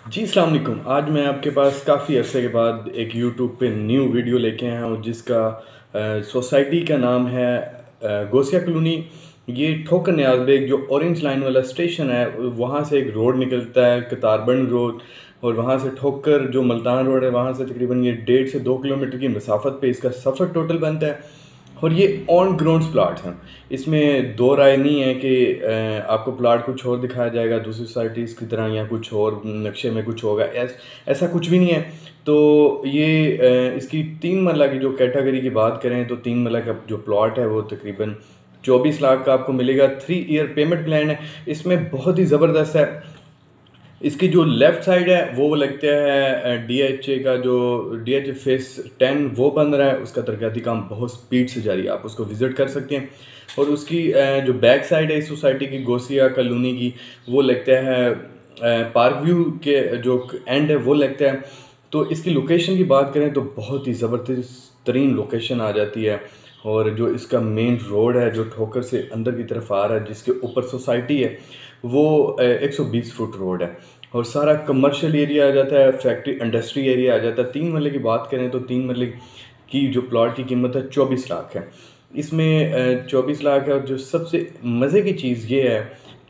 जी, अस्सलाम वालेकुम। आज मैं आपके पास काफ़ी अरसे के बाद एक यूट्यूब पे न्यू वीडियो लेके आया हूँ जिसका सोसाइटी का नाम है गोसिया कॉलोनी। ये ठोकर न्याज़ बेग जो ऑरेंज लाइन वाला स्टेशन है वहाँ से एक रोड निकलता है कतारबंद रोड, और वहाँ से ठोकर जो मुल्तान रोड है वहाँ से तकरीबन ये 1.5 से 2 किलोमीटर की मसाफत पे इसका सफ़र टोटल बनता है। और ये ऑन ग्राउंड्स प्लाट हैं। इसमें दो राय नहीं है कि आपको प्लाट कुछ और दिखाया जाएगा दूसरी सोसाइटीज़ की तरह या कुछ और नक्शे में कुछ होगा, ऐसा कुछ भी नहीं है। तो ये इसकी 3 मरला की जो कैटेगरी की बात करें तो 3 मरला का जो प्लॉट है वो तकरीबन 24 लाख का आपको मिलेगा। 3 ईयर पेमेंट प्लान है। इसमें बहुत ही ज़बरदस्त है। इसकी जो लेफ़्ट साइड है वो लगता है डीएचए का जो डीएचए फेस 10 वो बन रहा है। उसका तरक्याती काम बहुत स्पीड से जारी है, आप उसको विज़िट कर सकते हैं। और उसकी जो बैक साइड है इस सोसाइटी की गोसिया कॉलोनी की, वो लगता है पार्क व्यू के जो एंड है वो लगता है। तो इसकी लोकेशन की बात करें तो बहुत ही ज़बरदस्त तरीन लोकेशन आ जाती है। और जो इसका मेन रोड है जो ठोकर से अंदर की तरफ आ रहा है जिसके ऊपर सोसाइटी है वो 120 फुट रोड है। और सारा कमर्शियल एरिया आ जाता है, फैक्ट्री इंडस्ट्री एरिया आ जाता है। 3 मरले की बात करें तो 3 मरले की जो प्लॉट की कीमत है 24 लाख है। इसमें 24 लाख है। और जो सबसे मज़े की चीज़ ये है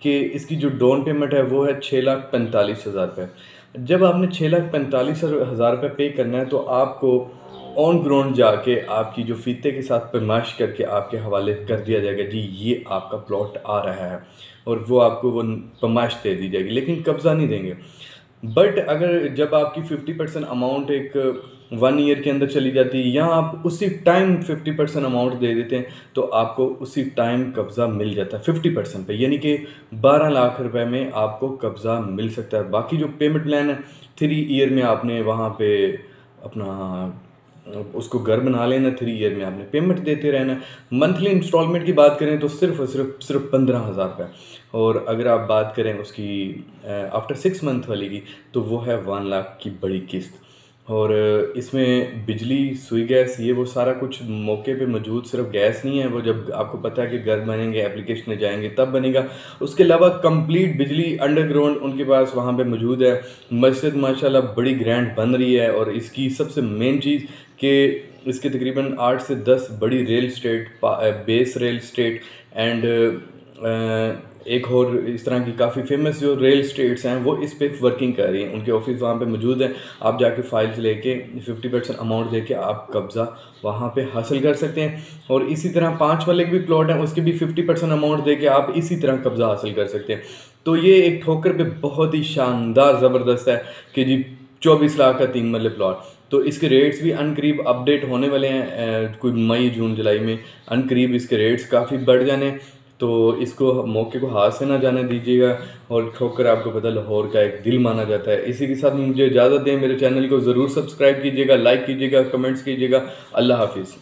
कि इसकी जो डाउन पेमेंट है वो है 6,45,000 रुपये। जब आपने 6,45,000 रुपये पे करना है तो आपको ऑन ग्राउंड जाके आपकी जो फीते के साथ पैमाइश करके आपके हवाले कर दिया जाएगा, जी ये आपका प्लॉट आ रहा है, और वो आपको वो पैमाइश दे दी जाएगी, लेकिन कब्ज़ा नहीं देंगे। बट अगर जब आपकी 50% अमाउंट एक 1 ईयर के अंदर चली जाती है या आप उसी टाइम 50% अमाउंट दे देते हैं तो आपको उसी टाइम कब्ज़ा मिल जाता है 50% पे, यानी कि 12 लाख रुपए में आपको कब्ज़ा मिल सकता है। बाकी जो पेमेंट प्लान है 3 ईयर में आपने वहाँ पे अपना उसको घर बना लेना। 3 ईयर में आपने पेमेंट देते रहना। मंथली इंस्टॉलमेंट की बात करें तो सिर्फ और सिर्फ 15,000 रुपये। और अगर आप बात करें उसकी आफ्टर 6 मंथ वाली की तो वो है 1 लाख की बड़ी किस्त। और इसमें बिजली सुई गैस ये वो सारा कुछ मौके पे मौजूद, सिर्फ गैस नहीं है, वो जब आपको पता है कि घर बनेंगे एप्लीकेशन में जाएंगे तब बनेगा। उसके अलावा कंप्लीट बिजली अंडरग्राउंड उनके पास वहाँ पे मौजूद है। मस्जिद माशाल्लाह बड़ी ग्रैंड बन रही है। और इसकी सबसे मेन चीज़ कि इसके तकरीबन 8 से 10 बड़ी rail state base rail state and एक और इस तरह की काफ़ी फेमस जो रेल स्टेट्स हैं वो इस पे वर्किंग कर रही हैं। उनके ऑफिस वहाँ पे मौजूद हैं। आप जाके फाइल्स लेके 50% अमाउंट देके आप कब्ज़ा वहाँ पे हासिल कर सकते हैं। और इसी तरह 5 वाले के भी प्लॉट हैं, उसके भी 50% अमाउंट देके आप इसी तरह कब्ज़ा हासिल कर सकते हैं। तो ये एक ठोकर पे बहुत ही शानदार ज़बरदस्त है कि जी 24 लाख का 3 मरले प्लॉट। तो इसके रेट्स भी अनकरीब अपडेट होने वाले हैं, कोई मई जून जुलाई में अनकरीब इसके रेट्स काफ़ी बढ़ जाने। तो इसको मौके को हाथ से ना जाने दीजिएगा। और ठोकर आपको पता लाहौर का एक दिल माना जाता है। इसी के साथ मुझे इजाज़त दें। मेरे चैनल को ज़रूर सब्सक्राइब कीजिएगा, लाइक कीजिएगा, कमेंट्स कीजिएगा। अल्लाह हाफिज़।